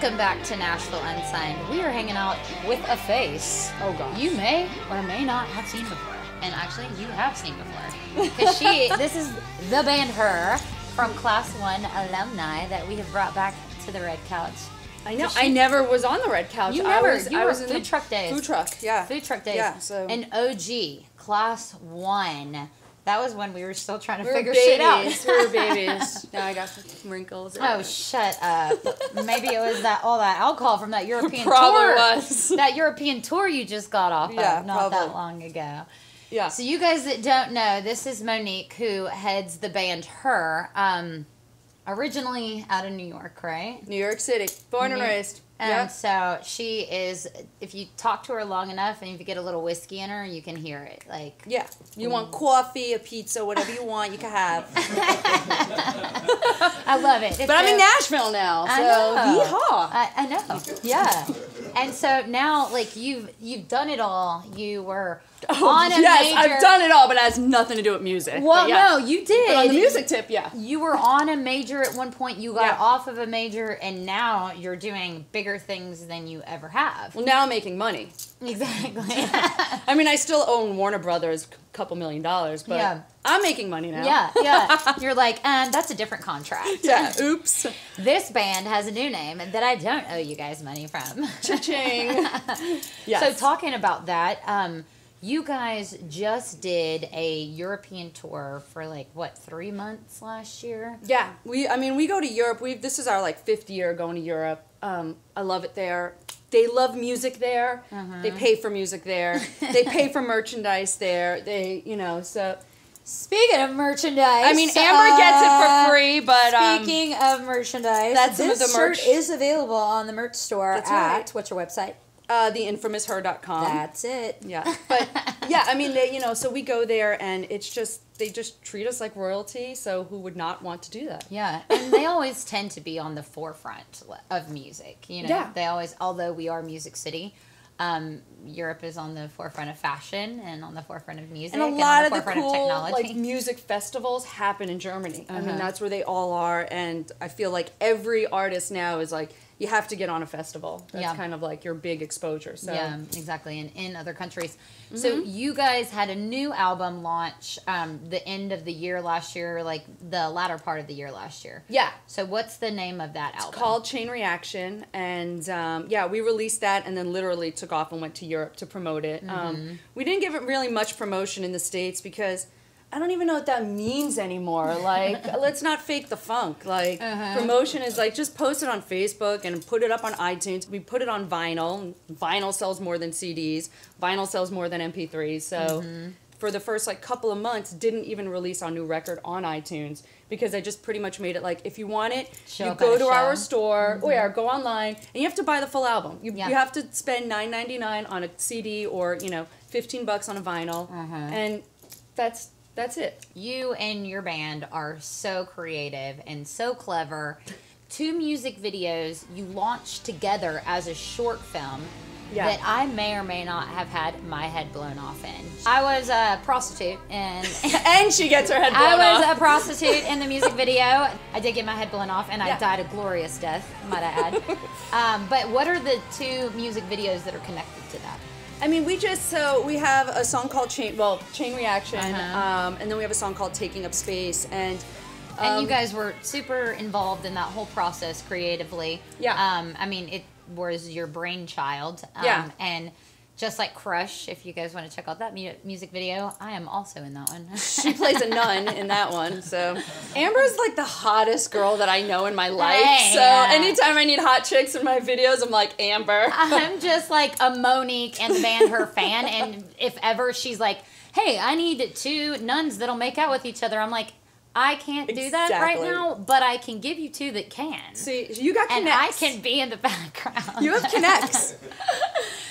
Welcome back to Nashville Unsigned. We are hanging out with a face. Oh, gosh. You may or may not have seen before. And actually, you have seen before. Because this is the band Her from Class 1 alumni that we have brought back to the Red Couch. I know. I never was on the Red Couch. You I was in Food the Truck Days. Food Truck, yeah. Food Truck Days. Yeah, so. An OG, Class 1. That was when we were still trying to figure shit out. We were babies. Now I got some wrinkles. Oh, shut up. Maybe it was all that alcohol from that European Probably tour. was. That European tour you just got off of not probably. that long ago. Yeah. So you guys that don't know, this is Monique who heads the band Her. Originally out of New York, right? New York City. Born and raised. And so she is, if you talk to her long enough and if you get a little whiskey in her, you can hear it. Like, yeah. You want coffee, a pizza, whatever you want, you can have. I love it. But I'm in Nashville now, so yeehaw. I know. Yeah. And so now, like, you've done it all. You were on a major... I've done it all, but it has nothing to do with music. Well, no, you did. But on the music tip, yeah. You were on a major at one point. You got off of a major, and now you're doing bigger things than you ever have. Well, now I'm making money. Exactly. I mean, I still own Warner Brothers a couple $1 million, but I'm making money now. Yeah. You're like, that's a different contract. Yeah, oops. This band has a new name that I don't owe you guys money from. Cha-ching. Yes. So talking about that, you guys just did a European tour for 3 months last year? Yeah, we go to Europe. This is our 5th year going to Europe. I love it there. They love music there. They pay for music there. They pay for merchandise there. So. Speaking of merchandise, I mean, Amber gets it for free, but speaking of merchandise, that's some of the merch. Shirt is available on the merch store right. What's your website? TheInfamousHer.com. That's it. Yeah, but yeah, I mean, so we go there, and they just treat us like royalty. So who would not want to do that? Yeah, and they always tend to be on the forefront of music. Yeah. They always, although we are Music City, Europe is on the forefront of fashion and on the forefront of music and a lot and on the of the forefront cool of technology. music festivals happen in Germany. I mean, that's where they all are, and I feel like every artist now is you have to get on a festival. That's kind of your big exposure. So. Yeah, exactly. And in other countries. So you guys had a new album launch the end of the year last year, the latter part of the year last year. Yeah. So what's the name of that album? It's called Chain Reaction. And we released that and then literally took off and went to Europe to promote it. We didn't give it really much promotion in the States because I don't even know what that means anymore. Let's not fake the funk. Promotion is just post it on Facebook and put it up on iTunes. We put it on vinyl. Vinyl sells more than CDs. Vinyl sells more than MP3s. So for the first couple of months, didn't even release our new record on iTunes because I just pretty much made it if you want it, you go to our store, go online, and you have to buy the full album. You have to spend $9.99 on a CD or $15 on a vinyl, and that's it. You and your band are so creative and so clever. 2 music videos you launched together as a short film that I may or may not have had my head blown off in. I was a prostitute and and she gets her head blown off. I was a prostitute in the music video. I did get my head blown off and I died a glorious death, might I add. But what are the 2 music videos that are connected to that? I mean, we have a song called Chain Reaction, and then we have a song called Taking Up Space, and you guys were super involved in that whole process creatively. Yeah. I mean, it was your brainchild. And just like Crush, if you guys want to check out that music video, I am also in that one. She plays a nun in that one. So Amber's the hottest girl that I know in my life. Hey, so anytime I need hot chicks in my videos, I'm like, Amber. I'm just a Monique and the band Her fan. And if ever she's like, hey, I need 2 nuns that'll make out with each other, I'm like, I can't do that right now, but I can give you 2 that can. See, you got connects. And I can be in the background. You have connects.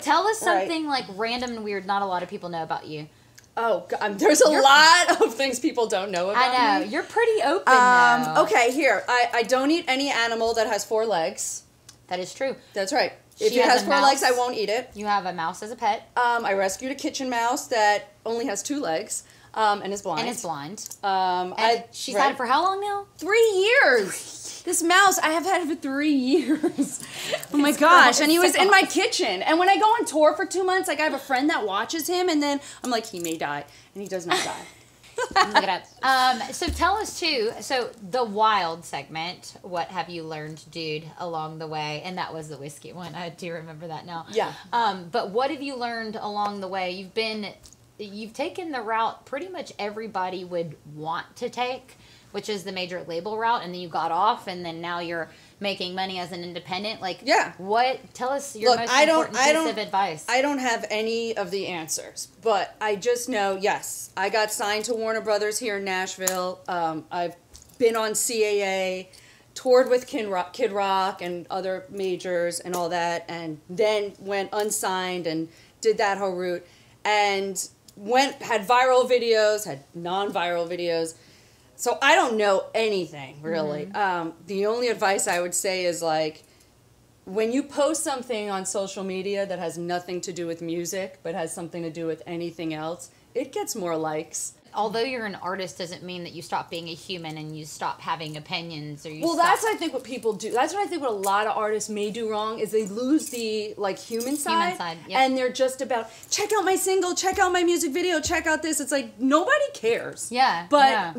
Tell us something random and weird not a lot of people know about you. Oh, God, there's a lot of things people don't know about me. I know. You're pretty open though. Okay, here. I don't eat any animal that has 4 legs. That is true. That's right. If it has 4 legs, I won't eat it. You have a mouse as a pet. I rescued a kitchen mouse that only has 2 legs. And is blind. And is blind. And she's had it for how long now? 3 years. This mouse, I have had it for 3 years. Oh my gosh. And he was in my kitchen. And when I go on tour for 2 months, like I have a friend that watches him, and then I'm like, he may die. And he does not die. Look it up. So tell us too, so the wild segment, what have you learned, dude, along the way? And that was the whiskey one. I do remember that now. Yeah. But what have you learned along the way? You've taken the route pretty much everybody would want to take, which is the major label route, and then you got off, and then now you're making money as an independent. Like, yeah. Tell us your most important piece of advice. I don't have any of the answers, but I just know, yes, I got signed to Warner Brothers here in Nashville. I've been on CAA, toured with Kid Rock and other majors and all that, and then went unsigned and did that whole route, and had viral videos, had non-viral videos. So I don't know anything, really. Mm-hmm. The only advice I would say is, like, when you post something on social media that has nothing to do with music, but has something to do with anything else, it gets more likes. Although you're an artist doesn't mean that you stop being a human and you stop having opinions, or you that's I think what people do. That's what I think what a lot of artists may do wrong is they lose the human side. Yep. And they're just about, check out my single, check out my music video, check out this. It's like nobody cares. Yeah. But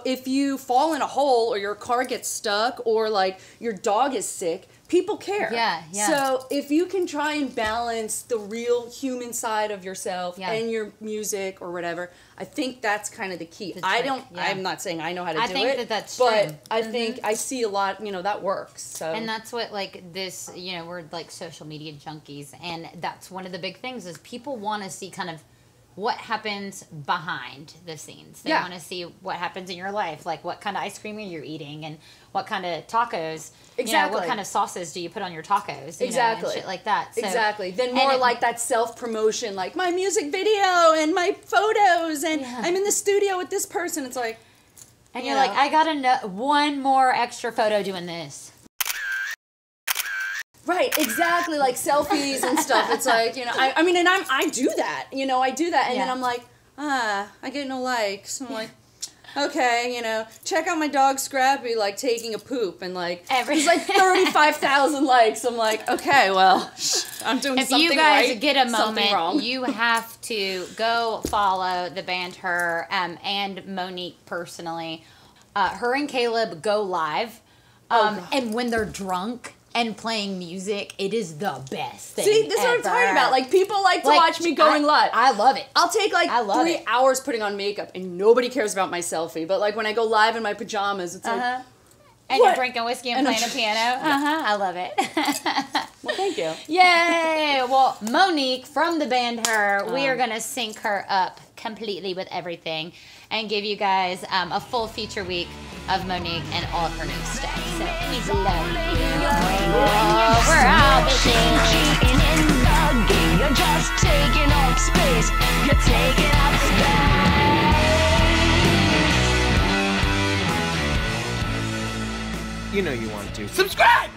if you fall in a hole or your car gets stuck or like your dog is sick, people care. Yeah. So if you can try and balance the real human side of yourself and your music or whatever, I think that's kind of the key. I'm not saying I know how to do it. I think that's but true. I think I see a lot, that works. So. And that's what, this, we're like social media junkies. And that's one of the big things is people want to see kind of what happens behind the scenes. They want to see what happens in your life, like what kind of ice cream are you eating and what kind of tacos. Exactly. What kind of sauces do you put on your tacos? Exactly. And shit like that. So, exactly. Then more like that self-promotion, like my music video and my photos and I'm in the studio with this person. It's like... And you're like, I got to know one more extra photo doing this. Right, exactly, like selfies and stuff. It's like, I mean, and I do that, I do that, and then I'm like, I get no likes. I'm like, okay, check out my dog Scrappy, like, taking a poop, and, like, there's, like, 35,000 likes. I'm like, okay, well, I'm doing something right. If you guys get a moment, you have to go follow the band Her, and Monique personally. Her and Caleb go live, and when they're drunk and playing music, it is the best thing. See, this is what I'm talking about. Like, people like to watch me going live. I love it. I'll take 3 hours putting on makeup, and nobody cares about my selfie. But like when I go live in my pajamas, it's like, and you're drinking whiskey and playing a piano. I love it. Well, thank you. Yay! Well, Monique from the band Her, we are gonna sync her up completely with everything and give you guys a full feature week of Monique and all of her new stuff. So please love you. We're out, bitches. In the game, you're just taking up space. You're taking up space. You know you want to. Subscribe!